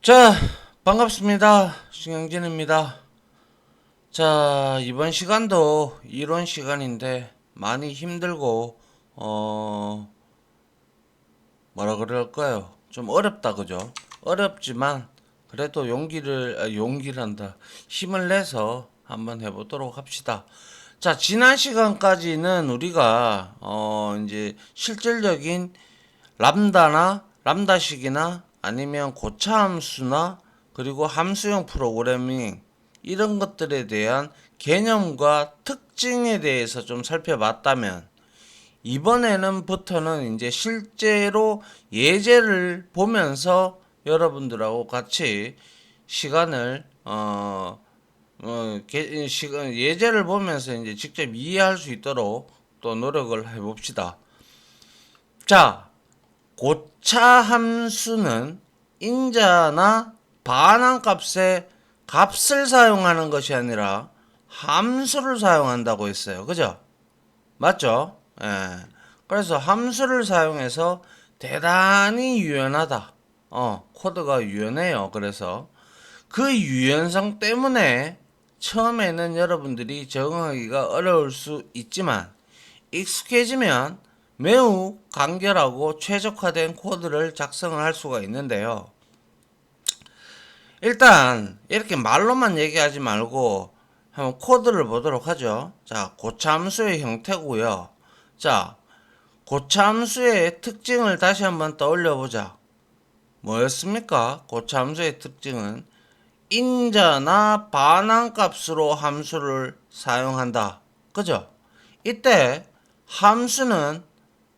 자, 반갑습니다. 신영진입니다. 자, 이번 시간도 이론 시간인데 많이 힘들고 뭐라 그럴까요? 좀 어렵다, 그죠? 어렵지만 그래도 용기란다. 힘을 내서 한번 해보도록 합시다. 자, 지난 시간까지는 우리가 이제 실질적인 람다식이나 아니면 고차함수나 그리고 함수형 프로그래밍 이런 것들에 대한 개념과 특징에 대해서 좀 살펴봤다면, 이번에는부터는 이제 실제로 예제를 보면서 여러분들하고 같이 시간을 예제를 보면서 이제 직접 이해할 수 있도록 또 노력을 해봅시다. 자, 고차 함수는 인자나 반환값의 값을 사용하는 것이 아니라 함수를 사용한다고 했어요. 그죠? 맞죠? 예. 그래서 함수를 사용해서 대단히 유연하다. 코드가 유연해요. 그래서 그 유연성 때문에 처음에는 여러분들이 적응하기가 어려울 수 있지만 익숙해지면 매우 간결하고 최적화된 코드를 작성을 할 수가 있는데요. 일단 이렇게 말로만 얘기하지 말고 한번 코드를 보도록 하죠. 자, 고차함수의 형태고요. 자, 고차함수의 특징을 다시 한번 떠올려 보자. 뭐였습니까? 고차함수의 특징은 인자나 반환값으로 함수를 사용한다. 그죠? 이때 함수는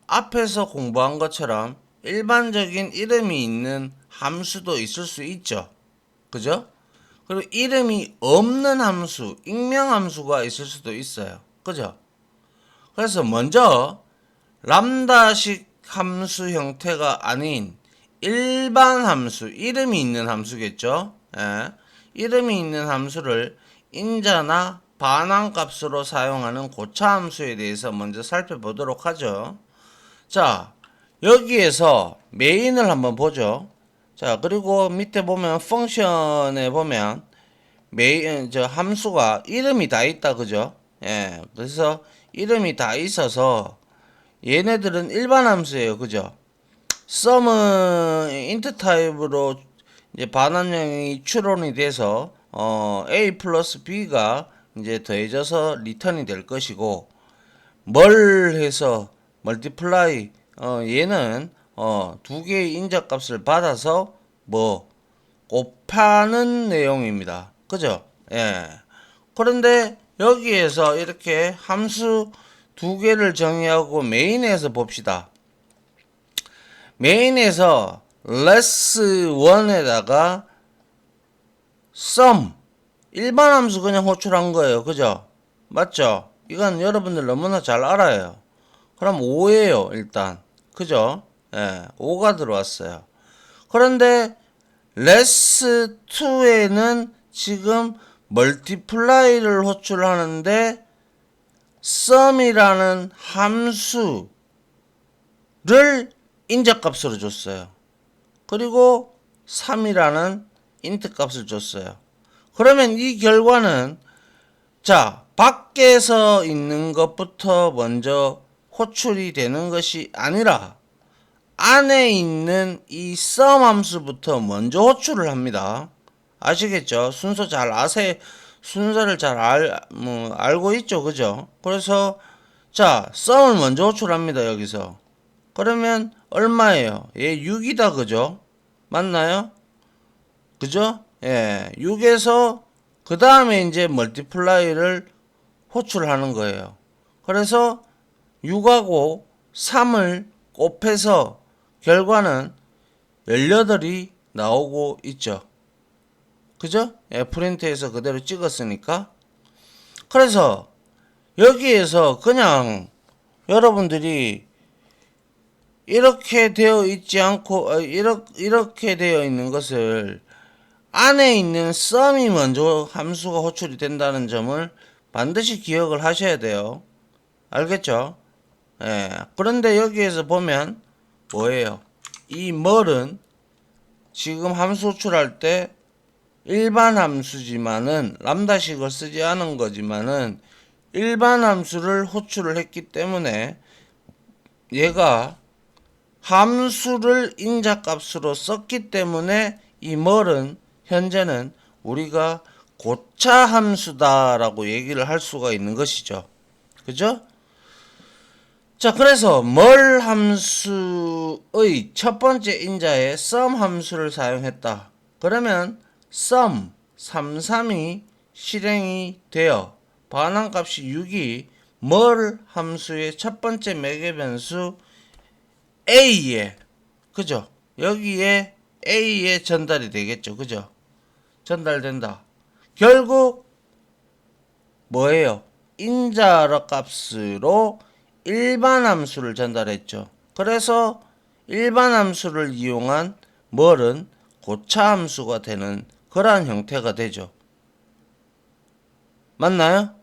앞에서 공부한 것처럼 일반적인 이름이 있는 함수도 있을 수 있죠. 그죠? 그리고 이름이 없는 함수, 익명함수가 있을 수도 있어요. 그죠? 그래서 먼저 람다식 함수 형태가 아닌 일반 함수, 이름이 있는 함수겠죠? 예. 이름이 있는 함수를 인자나 반환값으로 사용하는 고차함수에 대해서 먼저 살펴보도록 하죠. 자, 여기에서 메인을 한번 보죠. 자, 그리고 밑에 보면 펑션에 보면 저 함수가 이름이 다 있다, 그죠? 예, 그래서 이름이 다 있어서 얘네들은 일반 함수예요, 그죠? sum은 int 타입으로 이제 반환형이 추론이 돼서 a 플러스 b가 이제 더해져서 리턴이 될 것이고, 뭘 해서 멀티플라이 얘는 두 개의 인자값을 받아서 뭐 곱하는 내용입니다. 그죠? 예. 그런데 여기에서 이렇게 함수 두 개를 정의하고 메인에서 봅시다. 메인에서 less1에다가 sum 일반 함수 그냥 호출한 거예요. 그죠? 맞죠? 이건 여러분들 너무나 잘 알아요. 그럼 5예요, 일단. 그죠? 예, 5가 들어왔어요. 그런데 less2에는 지금 멀티플라이를 호출하는데 sum이라는 함수를 인자값으로 줬어요. 그리고 3이라는 인트 값을 줬어요. 그러면 이 결과는, 자, 밖에서 있는 것부터 먼저 호출이 되는 것이 아니라 안에 있는 이 sum 함수부터 먼저 호출을 합니다. 아시겠죠? 순서를 잘 알고 있죠, 그죠? 그래서 자, sum을 먼저 호출합니다, 여기서. 그러면 얼마예요? 얘 6이다, 그죠? 맞나요? 그죠? 예, 6에서 그 다음에 이제 멀티플라이를 호출하는 거예요. 그래서 6하고 3을 곱해서 결과는 18이 나오고 있죠. 그죠? 예, 프린트해서 그대로 찍었으니까. 그래서 여기에서 그냥 여러분들이 이렇게 되어 있지 않고 이렇게 되어 있는 것을 안에 있는 sum이 먼저 함수가 호출이 된다는 점을 반드시 기억을 하셔야 돼요. 알겠죠? 예. 그런데 여기에서 보면 뭐예요? 이 멀은 지금 함수 호출할 때 일반 함수지만은 람다식을 쓰지 않은 거지만은 일반 함수를 호출을 했기 때문에 얘가 함수를 인자값으로 썼기 때문에 이 멀은 현재는 우리가 고차 함수다라고 얘기를 할 수가 있는 것이죠. 그죠? 자, 그래서 멀 함수의 첫 번째 인자에 sum 함수를 사용했다. 그러면 sum 33이 실행이 되어 반환값이 6이 멀 함수의 첫 번째 매개 변수 A에, 그죠? 여기에 A에 전달이 되겠죠. 그죠? 전달된다. 결국 뭐예요? 인자러 값으로 일반 함수를 전달했죠. 그래서 일반 함수를 이용한 멀은 고차 함수가 되는 그러한 형태가 되죠. 맞나요?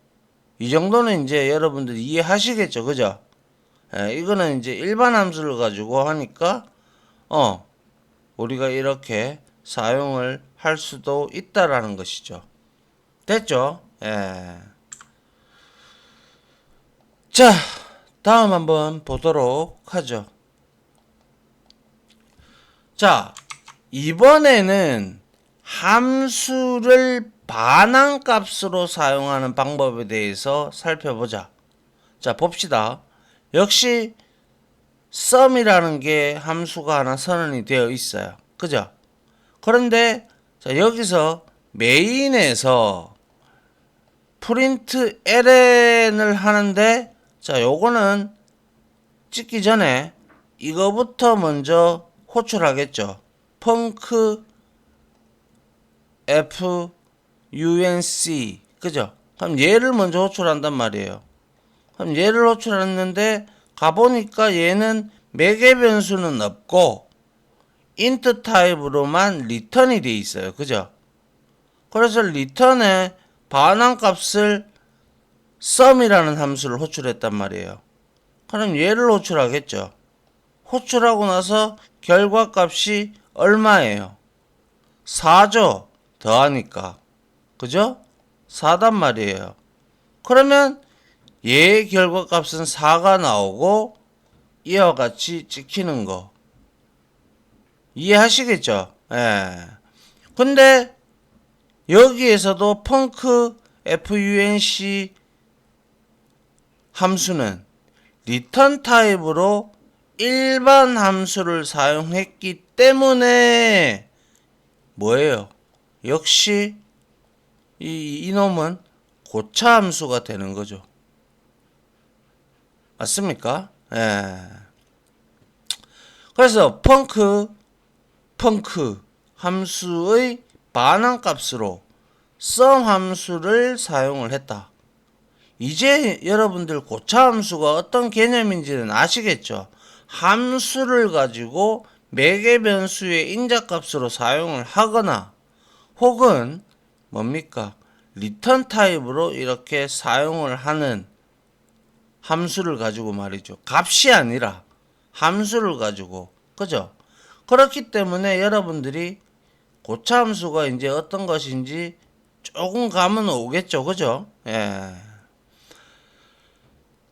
이 정도는 이제 여러분들이 이해하시겠죠. 그죠? 예, 이거는 이제 일반 함수를 가지고 하니까 우리가 이렇게 사용을 할 수도 있다라는 것이죠. 됐죠? 예. 자, 다음 한번 보도록 하죠. 자, 이번에는 함수를 반환값으로 사용하는 방법에 대해서 살펴보자. 자, 봅시다. 역시 sum이라는 게 함수가 하나 선언이 되어 있어요. 그죠? 그런데 자, 여기서 메인에서 프린트 ln을 하는데 자, 요거는 찍기 전에 이거부터 먼저 호출하겠죠. 펑크 func, 그죠? 그럼 얘를 먼저 호출한단 말이에요. 그럼 얘를 호출했는데 가보니까 얘는 매개 변수는 없고 int 타입으로만 리턴이 돼 있어요. 그죠? 그래서 리턴에 반환값을 sum이라는 함수를 호출했단 말이에요. 그럼 얘를 호출하겠죠. 호출하고 나서 결과값이 얼마예요? 4죠. 더하니까. 그죠? 4단 말이에요. 그러면 얘의 결과값은 4가 나오고 이와 같이 찍히는 거. 이해하시겠죠? 예. 근데 여기에서도 펑크 func 함수는 리턴 타입으로 일반 함수를 사용했기 때문에 뭐예요? 역시 이놈은 고차 함수가 되는 거죠. 맞습니까? 예. 그래서 펑크 함수의 반환값으로 sum 함수를 사용을 했다. 이제 여러분들 고차 함수가 어떤 개념인지는 아시겠죠? 함수를 가지고 매개 변수의 인자값으로 사용을 하거나 혹은 뭡니까? 리턴 타입으로 이렇게 사용을 하는 함수를 가지고 말이죠. 값이 아니라 함수를 가지고. 그죠? 그렇기 때문에 여러분들이 고차 함수가 이제 어떤 것인지 조금 감은 오겠죠. 그죠? 예.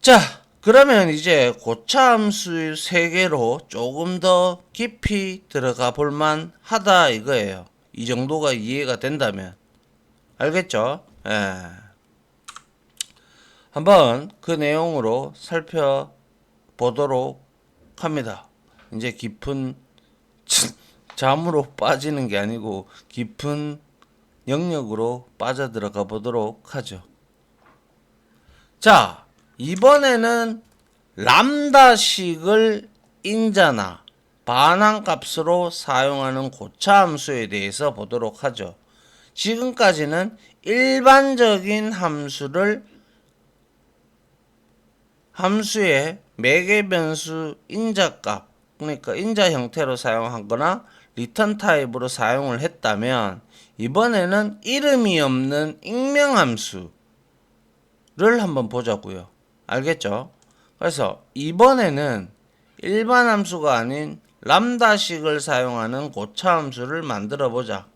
자, 그러면 이제 고차 함수 세계로 조금 더 깊이 들어가 볼만 하다 이거예요. 이 정도가 이해가 된다면. 알겠죠? 예. 한번 그 내용으로 살펴보도록 합니다. 이제 깊은 잠으로 빠지는 게 아니고 깊은 영역으로 빠져들어가 보도록 하죠. 자, 이번에는 람다식을 인자나 반환값으로 사용하는 고차 함수에 대해서 보도록 하죠. 지금까지는 일반적인 함수의 매개 변수 인자값, 그러니까 인자 형태로 사용하거나 리턴 타입으로 사용을 했다면 이번에는 이름이 없는 익명 함수를 한번 보자고요. 알겠죠? 그래서 이번에는 일반 함수가 아닌 람다식을 사용하는 고차함수를 만들어 보자.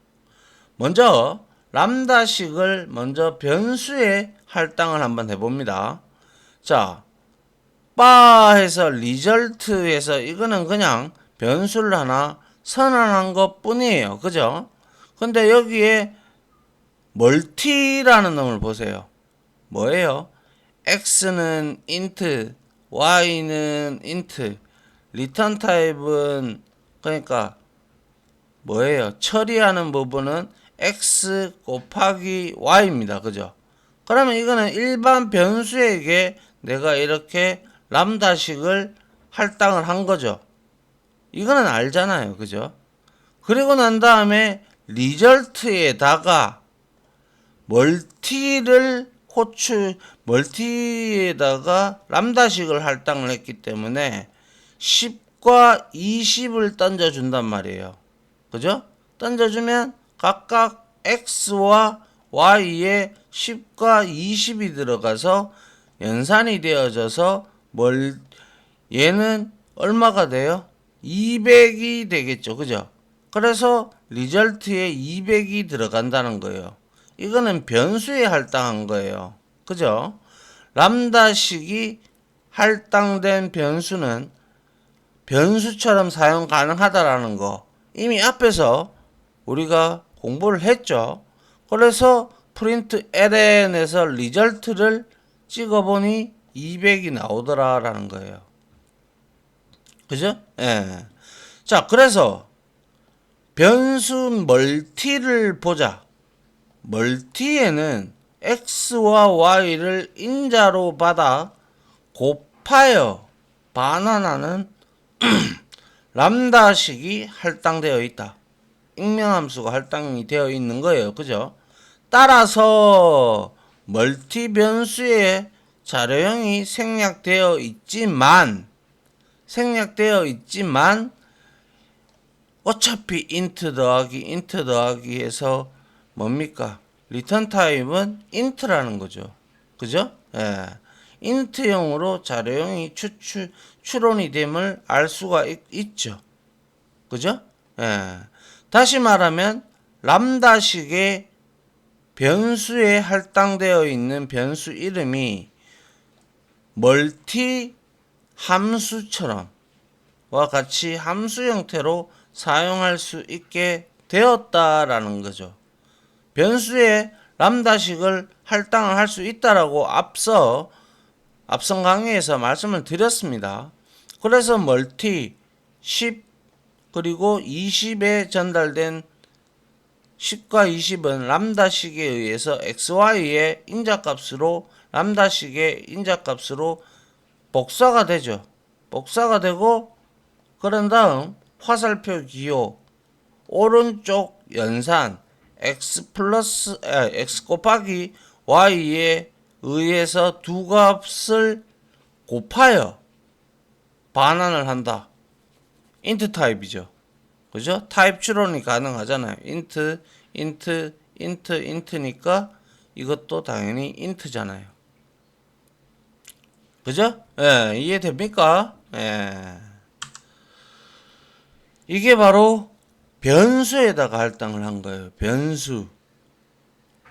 먼저 람다식을 먼저 변수에 할당을 한번 해봅니다. 자, 바 해서 리절트에서 이거는 그냥 변수를 하나 선언한 것 뿐이에요. 그죠? 근데 여기에 멀티라는 놈을 보세요. 뭐예요? x는 int, y는 int, 리턴 타입은 그러니까 뭐예요? 처리하는 부분은 x 곱하기 y입니다. 그죠? 그러면 이거는 일반 변수에게 내가 이렇게 람다식을 할당을 한 거죠. 이거는 알잖아요. 그죠? 그리고 난 다음에 리절트에다가 멀티에다가 람다식을 할당을 했기 때문에 10과 20을 던져준단 말이에요. 그죠? 던져주면 각각 x와 y에 10과 20이 들어가서 연산이 되어져서 얘는 얼마가 돼요? 200이 되겠죠. 그죠? 그래서 리절트에 200이 들어간다는 거예요. 이거는 변수에 할당한 거예요. 그죠? 람다식이 할당된 변수는 변수처럼 사용 가능하다라는 거 이미 앞에서 우리가 공부를 했죠. 그래서 프린트 ln에서 리절트를 찍어보니 200이 나오더라라는 거예요. 그죠? 예. 자, 그래서 변수 멀티를 보자. 멀티에는 x와 y를 인자로 받아 곱하여 반환하는 람다식이 할당되어 있다. 익명함수가 할당이 되어 있는 거예요. 그죠? 따라서 멀티 변수의 자료형이 생략되어 있지만 어차피 int 더하기 해서 뭡니까? 리턴 타입은 int라는 거죠. 그죠? 예. int형으로 자료형이 추론이 됨을 알 수가 있죠. 그죠? 예. 다시 말하면 람다식의 변수에 할당되어 있는 변수 이름이 멀티 함수처럼 와 같이 함수 형태로 사용할 수 있게 되었다라는 거죠. 변수에 람다식을 할당을 할 수 있다라고 앞선 강의에서 말씀을 드렸습니다. 그래서 멀티 10 그리고 20에 전달된 10과 20은 람다식에 의해서 xy의 인자값으로 람다식의 인자값으로 복사가 되죠. 복사가 되고 그런 다음 화살표 기호 오른쪽 연산 x 곱하기 y에 의해서 두 값을 곱하여 반환을 한다. int 타입이죠. 그죠? 타입 추론이 가능하잖아요. int니까 이것도 당연히 int잖아요. 그죠? 예, 이해됩니까? 예. 이게 바로 변수에다가 할당을 한 거예요. 변수.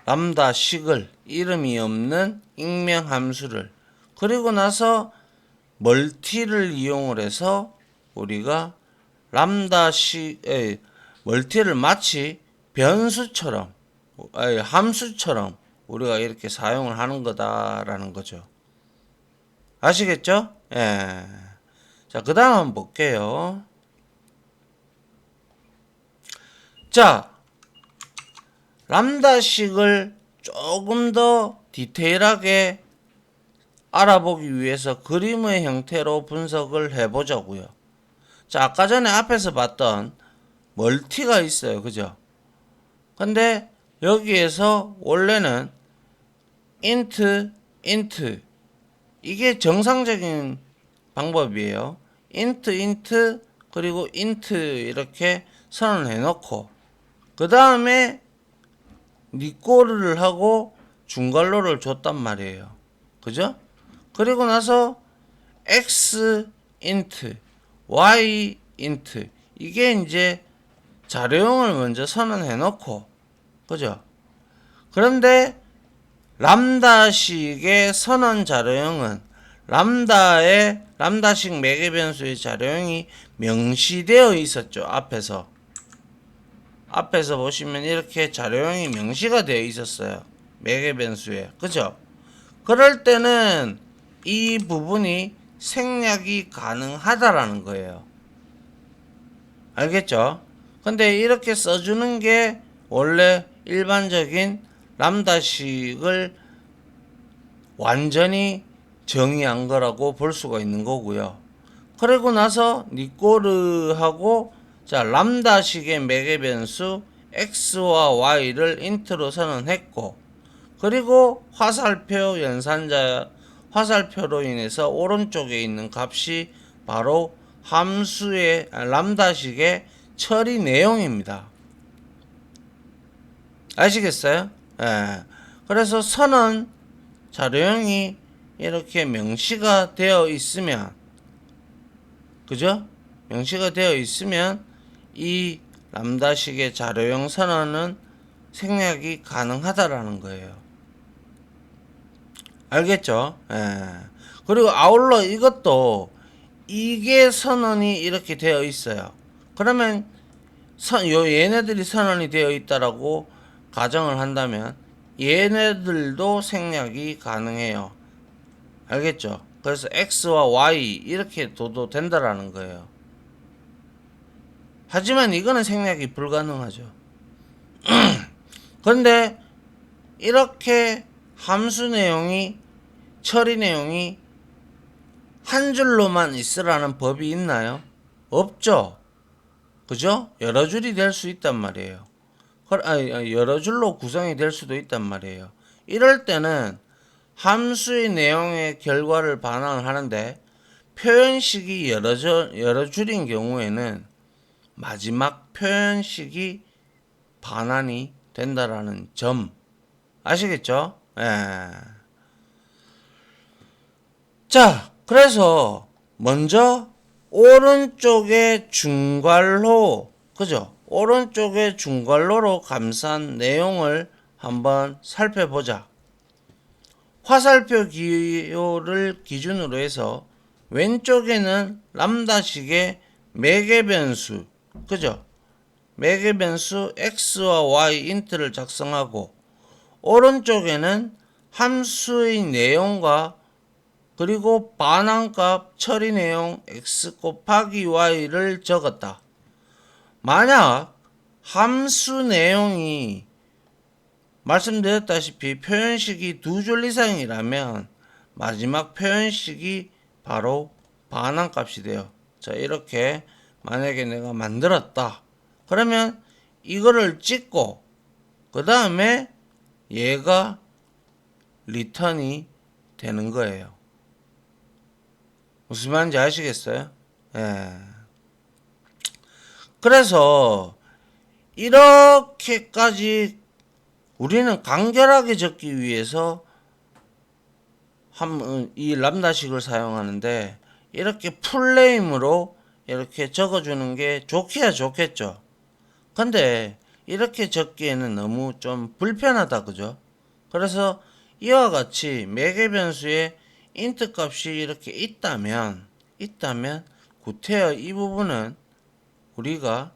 람다식을 이름이 없는 익명 함수를 그리고 나서 멀티를 이용을 해서 우리가 멀티를 마치 변수처럼 함수처럼 우리가 이렇게 사용을 하는 거다라는 거죠. 아시겠죠? 예. 자, 그 다음 한번 볼게요. 자, 람다식을 조금 더 디테일하게 알아보기 위해서 그림의 형태로 분석을 해보자고요. 자, 아까 전에 앞에서 봤던 멀티가 있어요. 그죠? 근데 여기에서 원래는 int 이게 정상적인 방법이에요. int 그리고 int 이렇게 선언을 해놓고 그 다음에 니꼬르를 하고 중괄호를 줬단 말이에요. 그죠? 그리고 나서 x int y int. 이게 이제 자료형을 먼저 선언해 놓고, 그죠? 그런데 람다식의 선언 자료형은 람다식 매개 변수의 자료형이 명시되어 있었죠. 앞에서 보시면 이렇게 자료형이 명시가 되어 있었어요. 매개 변수에. 그죠? 그럴 때는 이 부분이 생략이 가능하다라는 거예요. 알겠죠? 근데 이렇게 써주는 게 원래 일반적인 람다식을 완전히 정의한 거라고 볼 수가 있는 거고요. 그리고 나서 니꼬르하고 자 람다식의 매개 변수 x와 y를 int로 선언했고, 그리고 화살표로 인해서 오른쪽에 있는 값이 바로 함수의 람다식의 처리 내용입니다. 아시겠어요? 예. 그래서 선언 자료형이 이렇게 명시가 되어 있으면, 그죠? 명시가 되어 있으면 이 람다식의 자료형 선언은 생략이 가능하다라는 거예요. 알겠죠? 예. 그리고 아울러 이것도 이게 선언이 이렇게 되어 있어요. 그러면 얘네들이 선언이 되어 있다라고 가정을 한다면 얘네들도 생략이 가능해요. 알겠죠? 그래서 x와 y 이렇게 둬도 된다라는 거예요. 하지만 이거는 생략이 불가능하죠. 그런데 이렇게 함수 내용이, 처리 내용이 한 줄로만 있으라는 법이 있나요? 없죠. 그죠? 여러 줄이 될 수 있단 말이에요. 여러 줄로 구성이 될 수도 있단 말이에요. 이럴 때는 함수의 내용의 결과를 반환을 하는데 표현식이 여러 줄인 경우에는 마지막 표현식이 반환이 된다라는 점 아시겠죠? 예. 자, 그래서 먼저 오른쪽에 중괄호, 그죠? 오른쪽에 중괄호로 감싼 내용을 한번 살펴보자. 화살표 기호를 기준으로 해서 왼쪽에는 람다식의 매개 변수, 그죠? 매개 변수 x와 y int를 작성하고, 오른쪽에는 함수의 내용과 그리고 반환값 처리 내용 x 곱하기 y를 적었다. 만약 함수 내용이 말씀드렸다시피 표현식이 두 줄 이상이라면 마지막 표현식이 바로 반환값이 돼요. 자, 이렇게 만약에 내가 만들었다. 그러면 이거를 찍고 그 다음에 얘가 리턴이 되는 거예요. 무슨 말인지 아시겠어요? 예. 그래서 이렇게까지 우리는 간결하게 적기 위해서 이 람다식을 사용하는데, 이렇게 풀네임으로 이렇게 적어주는 게 좋기야 좋겠죠. 근데 이렇게 적기에는 너무 좀 불편하다, 그죠? 그래서 이와 같이 매개 변수에 int 값이 이렇게 있다면 구태여 이 부분은 우리가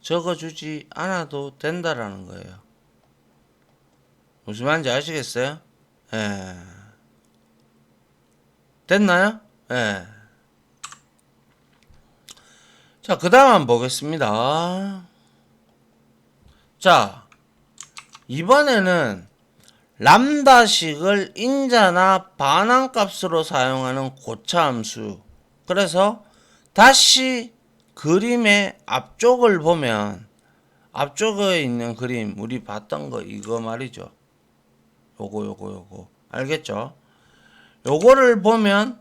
적어주지 않아도 된다라는 거예요. 무슨 말인지 아시겠어요? 예. 됐나요? 예. 자, 그 다음 한번 보겠습니다. 자, 이번에는 람다식을 인자나 반환값으로 사용하는 고차함수. 그래서 다시 그림의 앞쪽을 보면, 앞쪽에 있는 그림 우리 봤던 거 이거 말이죠. 요거 알겠죠? 요거를 보면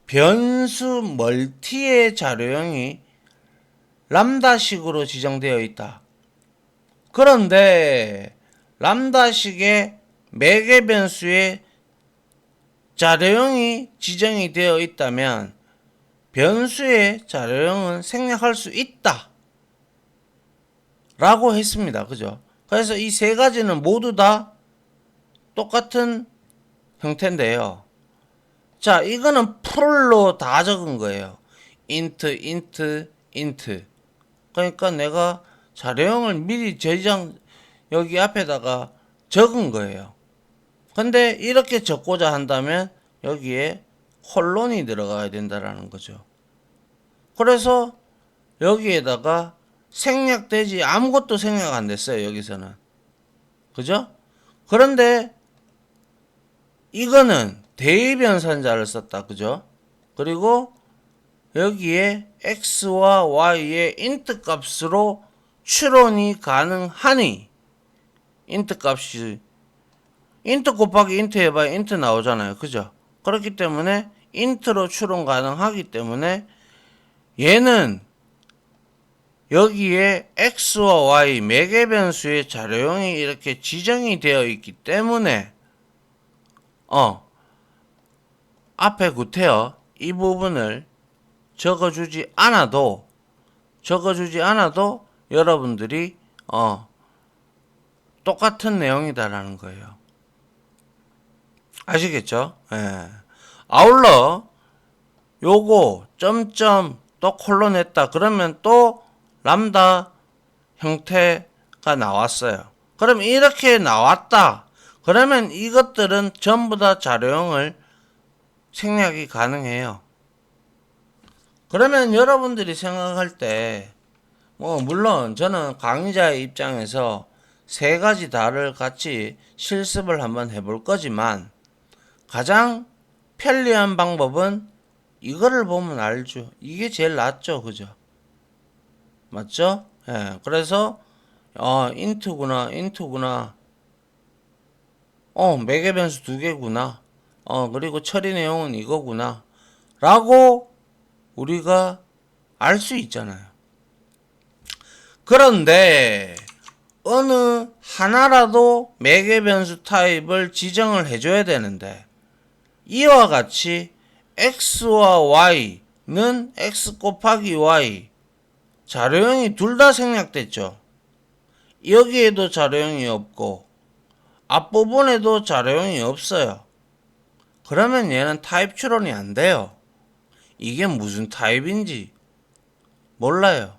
변수 멀티의 자료형이 람다식으로 지정되어 있다. 그런데 람다식의 매개 변수에 자료형이 지정이 되어 있다면 변수의 자료형은 생략할 수 있다 라고 했습니다. 그죠? 그래서 이 세 가지는 모두 다 똑같은 형태인데요. 자, 이거는 풀로 다 적은 거예요. int. 그러니까 내가 자료형을 미리 여기 앞에다가 적은 거예요. 근데 이렇게 적고자 한다면 여기에 콜론이 들어가야 된다라는 거죠. 그래서 여기에다가 생략되지 아무것도 생략 안 됐어요. 여기서는. 그죠? 그런데 이거는 대입연산자를 썼다. 그죠? 그리고 여기에 x와 y의 int 값으로 추론이 가능하니 int 값이 int 곱하기 int 해봐야 int 나오잖아요. 그죠? 그렇기 때문에 int로 추론 가능하기 때문에 얘는 여기에 x와 y 매개 변수의 자료형이 이렇게 지정이 되어 있기 때문에 앞에 구태여 이 부분을 적어주지 않아도 여러분들이 똑같은 내용이다라는 거예요. 아시겠죠? 예. 아울러 요거 점점 또 콜론 했다 그러면 또 람다 형태가 나왔어요. 그럼 이렇게 나왔다 그러면 이것들은 전부 다 자료형을 생략이 가능해요. 그러면 여러분들이 생각할 때 물론 저는 강의자의 입장에서 세 가지 다를 같이 실습을 한번 해볼 거지만 가장 편리한 방법은 이거를 보면 알죠. 이게 제일 낫죠. 그죠? 맞죠? 예. 그래서 인트구나. 매개 변수 두 개구나. 그리고 처리 내용은 이거구나. 라고 우리가 알 수 있잖아요. 그런데 어느 하나라도 매개 변수 타입을 지정을 해줘야 되는데 이와 같이 x와 y는 x 곱하기 y 자료형이 둘 다 생략됐죠. 여기에도 자료형이 없고 앞부분에도 자료형이 없어요. 그러면 얘는 타입 추론이 안 돼요. 이게 무슨 타입인지 몰라요.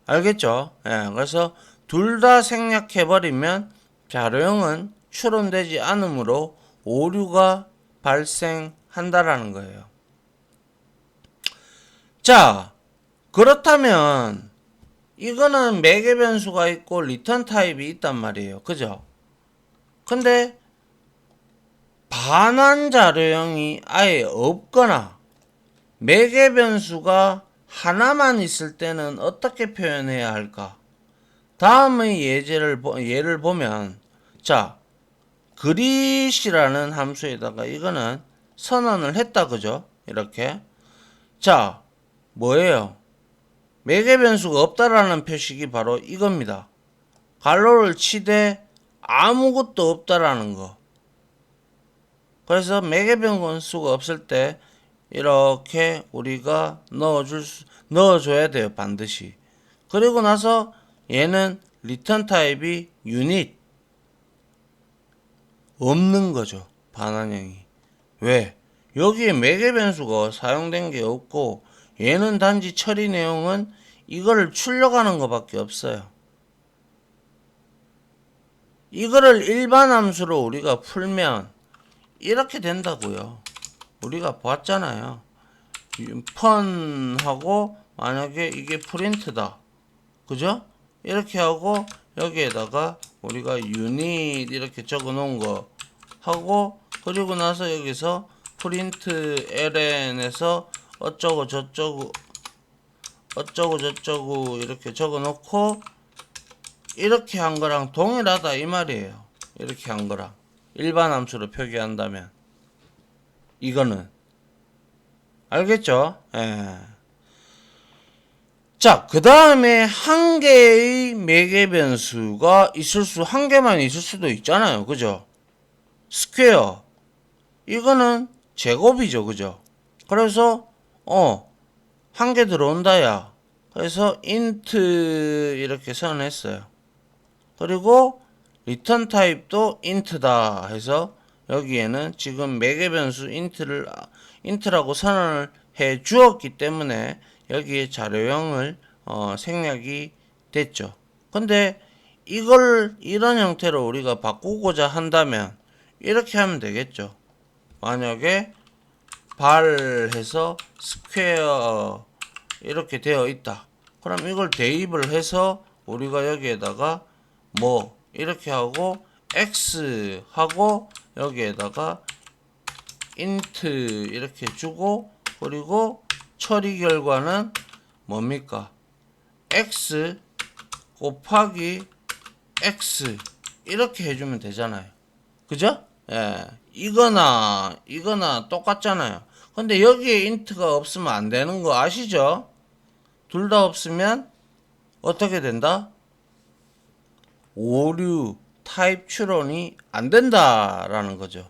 알겠죠? 예, 그래서 둘 다 생략해버리면 자료형은 추론되지 않으므로 오류가 발생한다라는 거예요. 자, 그렇다면 이거는 매개 변수가 있고 리턴 타입이 있단 말이에요. 그죠? 근데 반환 자료형이 아예 없거나 매개 변수가 하나만 있을 때는 어떻게 표현해야 할까? 다음의 예를 보면 자, 그릿이라는 함수에다가 이거는 선언을 했다. 그죠? 이렇게. 자, 뭐예요? 매개 변수가 없다라는 표식이 바로 이겁니다. 괄호를 치되 아무것도 없다라는 거. 그래서 매개 변수가 없을 때 이렇게 우리가 넣어줘야 돼요. 반드시. 그리고 나서 얘는 리턴 타입이 유닛 없는 거죠. 반환형이. 왜? 여기에 매개 변수가 사용된 게 없고 얘는 단지 처리 내용은 이거를 출력하는 것밖에 없어요. 이거를 일반 함수로 우리가 풀면 이렇게 된다고요. 우리가 봤잖아요. 펀하고 만약에 이게 프린트다. 그죠? 이렇게 하고 여기에다가 우리가 유닛 이렇게 적어 놓은 거 하고 그리고 나서 여기서 프린트 ln에서 어쩌고 저쩌고 이렇게 적어 놓고 이렇게 한 거랑 동일하다 이 말이에요. 이렇게 한 거랑 일반 함수로 표기한다면 이거는 알겠죠? 예. 자, 그 다음에 한 개의 매개 변수가 한 개만 있을 수도 있잖아요. 그죠? 스퀘어. 이거는 제곱이죠. 그죠? 그래서 한 개 들어온다야. 그래서 int 이렇게 선언했어요. 그리고 return 타입도 int다 해서 여기에는 지금 매개 변수 int라고 선언을 해 주었기 때문에 여기에 자료형을 생략이 됐죠. 근데 이걸 이런 형태로 우리가 바꾸고자 한다면 이렇게 하면 되겠죠. 만약에 발 해서 스퀘어 이렇게 되어 있다. 그럼 이걸 대입을 해서 우리가 여기에다가 뭐 이렇게 하고 x 하고 여기에다가 int 이렇게 주고 그리고 처리 결과는 뭡니까? x 곱하기 x 이렇게 해주면 되잖아요. 그죠? 예, 이거나 똑같잖아요. 근데 여기에 int가 없으면 안 되는 거 아시죠? 둘 다 없으면 어떻게 된다? 오류 타입 추론이 안 된다라는 거죠.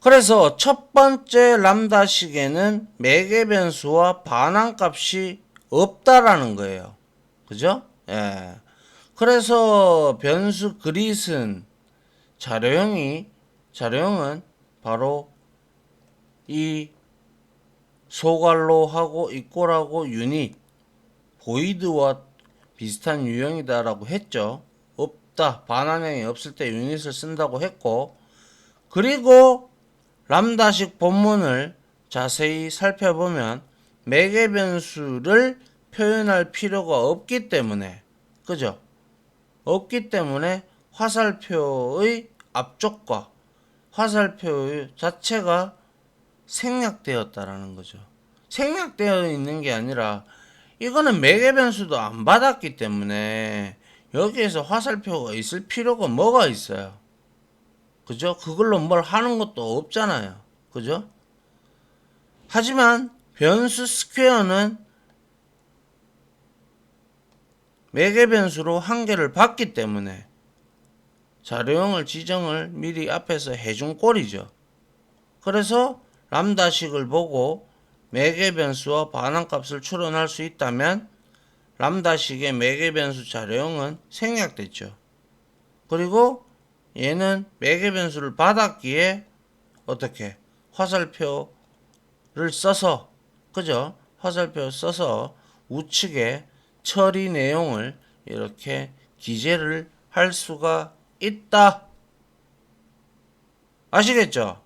그래서 첫 번째 람다식에는 매개 변수와 반환값이 없다라는 거예요. 그죠? 예. 그래서 변수 그릿은 자료형은 바로 이 소괄호하고 이꼴하고 유닛 보이드와 비슷한 유형이다라고 했죠. 없다. 반환형이 없을 때 유닛을 쓴다고 했고, 그리고 람다식 본문을 자세히 살펴보면 매개 변수를 표현할 필요가 없기 때문에, 그죠? 없기 때문에 화살표의 앞쪽과 화살표 자체가 생략되었다라는 거죠. 생략되어 있는 게 아니라 이거는 매개 변수도 안 받았기 때문에 여기에서 화살표가 있을 필요가 뭐가 있어요. 그죠? 그걸로 뭘 하는 것도 없잖아요. 그죠? 하지만 변수 스퀘어는 매개 변수로 한 개를 받기 때문에 자료형을 지정을 미리 앞에서 해준 꼴이죠. 그래서 람다식을 보고 매개 변수와 반환값을 추론할 수 있다면 람다식의 매개 변수 자료형은 생략됐죠. 그리고 얘는 매개 변수를 받았기에 어떻게 화살표를 써서 그죠? 화살표 써서 우측에 처리 내용을 이렇게 기재를 할 수가 있다. 아시겠죠?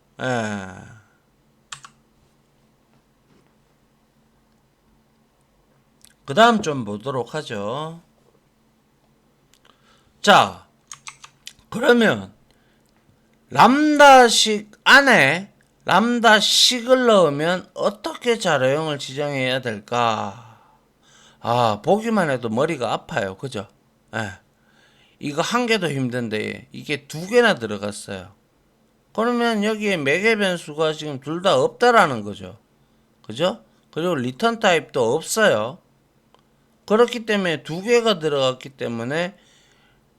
그 다음 좀 보도록 하죠. 자, 그러면 람다식 안에 람다식을 넣으면 어떻게 자료형을 지정해야 될까? 보기만 해도 머리가 아파요. 그죠? 이거 한 개도 힘든데 이게 두 개나 들어갔어요. 그러면 여기에 매개 변수가 지금 둘 다 없다라는 거죠. 그죠? 그리고 리턴 타입도 없어요. 그렇기 때문에 두 개가 들어갔기 때문에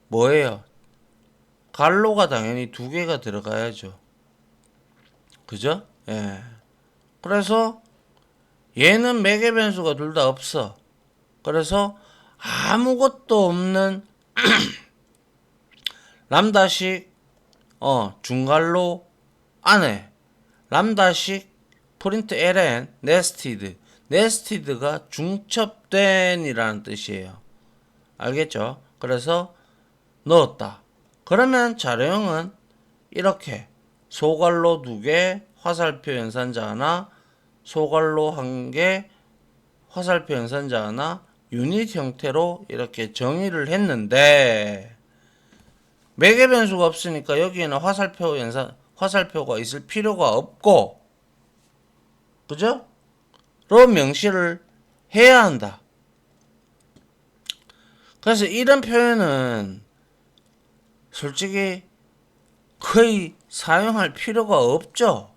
뭐예요? 갈로가 당연히 두 개가 들어가야죠. 그죠? 예. 그래서 얘는 매개 변수가 둘 다 없어. 그래서 아무것도 없는 람다식 중갈로 안에 람다식 프린트 ln 네스티드가 중첩된 이라는 뜻이에요. 알겠죠? 그래서 넣었다. 그러면 자료형은 이렇게 소괄로 2개, 화살표 연산자 하나, 소괄로 1개, 화살표 연산자 하나, 유닛 형태로 이렇게 정의를 했는데 매개 변수가 없으니까 여기에는 화살표가 있을 필요가 없고, 그죠? 로 명시를 해야 한다. 그래서 이런 표현은 솔직히 거의 사용할 필요가 없죠.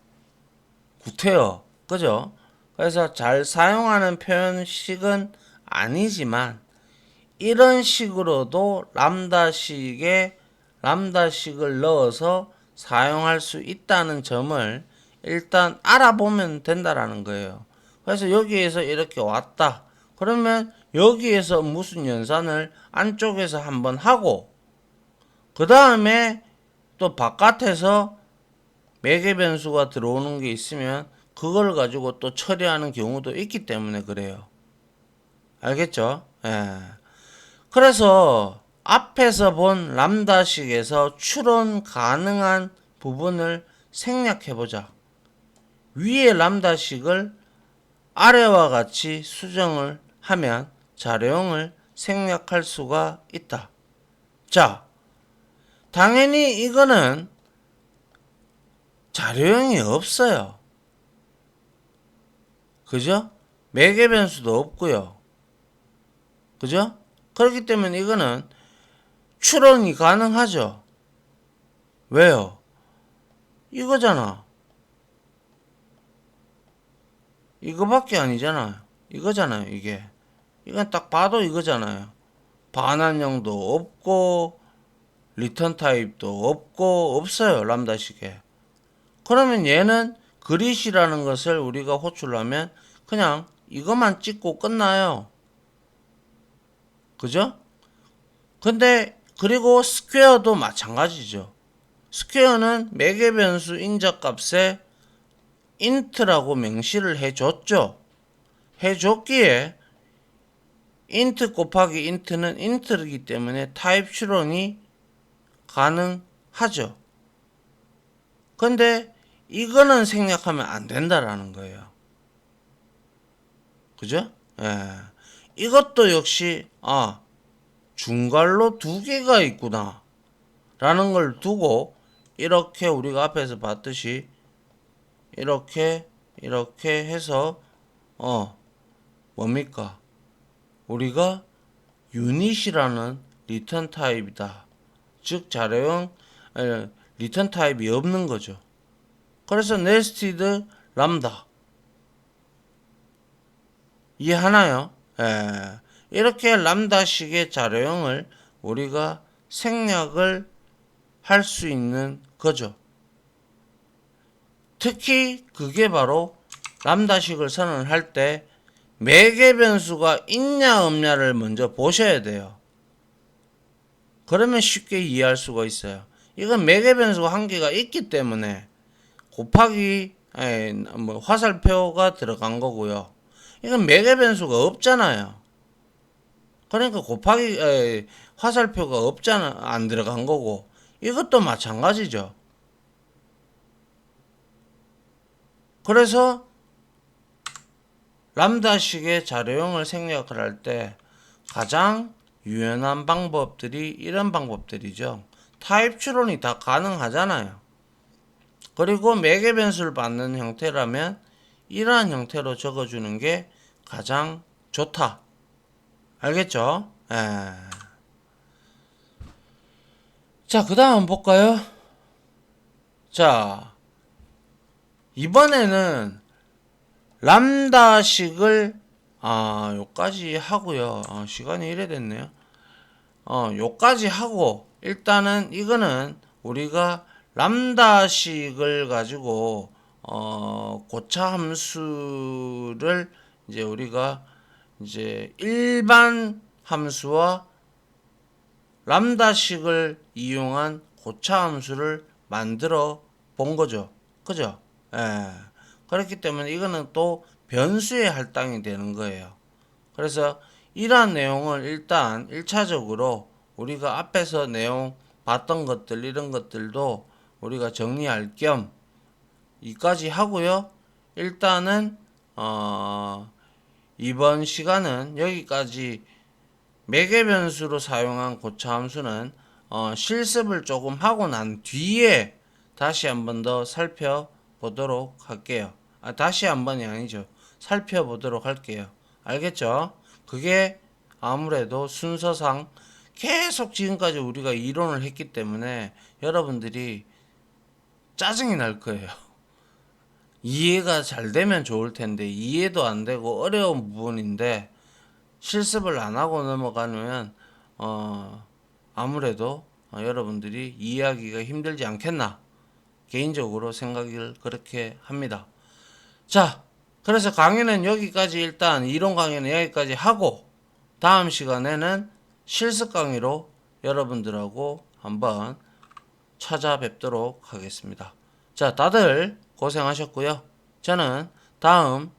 구태여. 그죠? 그래서 잘 사용하는 표현식은 아니지만 이런 식으로도 람다식을 넣어서 사용할 수 있다는 점을 일단 알아보면 된다라는 거예요. 그래서 여기에서 이렇게 왔다. 그러면 여기에서 무슨 연산을 안쪽에서 한번 하고 그 다음에 또 바깥에서 매개 변수가 들어오는 게 있으면 그걸 가지고 또 처리하는 경우도 있기 때문에 그래요. 알겠죠? 예. 그래서 앞에서 본 람다식에서 추론 가능한 부분을 생략해보자. 위의 람다식을 아래와 같이 수정을 하면 자료형을 생략할 수가 있다. 자, 당연히 이거는 자료형이 없어요. 그죠? 매개 변수도 없고요. 그죠? 그렇기 때문에 이거는 추론이 가능하죠. 왜요? 이거잖아. 이거밖에 아니잖아요. 이거잖아요, 이게. 이건 딱 봐도 이거잖아요. 반환형도 없고, 리턴 타입도 없고, 없어요, 람다식에. 그러면 얘는 그릿이라는 것을 우리가 호출하면 그냥 이것만 찍고 끝나요. 그죠? 근데, 그리고 스퀘어도 마찬가지죠. 스퀘어는 매개 변수 인적값에 int라고 명시를 해줬죠. 해줬기에 int 곱하기 int는 int이기 때문에 타입 추론이 가능하죠. 근데 이거는 생략하면 안 된다라는 거예요. 그죠? 예. 이것도 역시 중괄호 두 개가 있구나 라는 걸 두고 이렇게 우리가 앞에서 봤듯이 이렇게 해서 뭡니까? 우리가 유닛이라는 리턴 타입이다. 즉 자료형 리턴 타입이 없는 거죠. 그래서 네스티드 람다 이해하나요? 예. 이렇게 람다식의 자료형을 우리가 생략을 할 수 있는 거죠. 특히 그게 바로 람다식을 선언할 때 매개 변수가 있냐 없냐를 먼저 보셔야 돼요. 그러면 쉽게 이해할 수가 있어요. 이건 매개 변수가 한 개가 있기 때문에 곱하기 화살표가 들어간 거고요. 이건 매개 변수가 없잖아요. 그러니까 곱하기 화살표가 없잖아, 안 들어간 거고 이것도 마찬가지죠. 그래서 람다식의 자료형을 생략을 할 때 가장 유연한 방법들이 이런 방법들이죠. 타입 추론이 다 가능하잖아요. 그리고 매개 변수를 받는 형태라면 이러한 형태로 적어주는 게 가장 좋다. 알겠죠? 예. 자, 그 다음 볼까요? 자, 이번에는 람다식을 요까지 하고요. 시간이 이래 됐네요. 요까지 하고 일단은 이거는 우리가 람다식을 가지고 고차 함수를 이제 우리가 이제 일반 함수와 람다식을 이용한 고차 함수를 만들어 본 거죠. 그죠? 예. 그렇기 때문에 이거는 또 변수의 할당이 되는 거예요. 그래서 이러한 내용을 일단 1차적으로 우리가 앞에서 내용 봤던 것들 이런 것들도 우리가 정리할 겸 이까지 하고요. 일단은 이번 시간은 여기까지 매개 변수로 사용한 고차 함수는 실습을 조금 하고 난 뒤에 다시 한번 더 살펴보도록 할게요. 다시 한번이 아니죠. 살펴보도록 할게요. 알겠죠? 그게 아무래도 순서상 계속 지금까지 우리가 이론을 했기 때문에 여러분들이 짜증이 날 거예요. 이해가 잘 되면 좋을 텐데 이해도 안 되고 어려운 부분인데 실습을 안 하고 넘어가면 아무래도 여러분들이 이해하기가 힘들지 않겠나 개인적으로 생각을 그렇게 합니다. 자, 그래서 강의는 여기까지 일단 이론 강의는 여기까지 하고 다음 시간에는 실습 강의로 여러분들하고 한번 찾아뵙도록 하겠습니다. 자, 다들 고생하셨고요. 저는 다음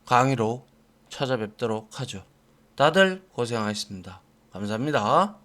강의로 찾아뵙도록 하죠. 다들 고생하셨습니다. 감사합니다.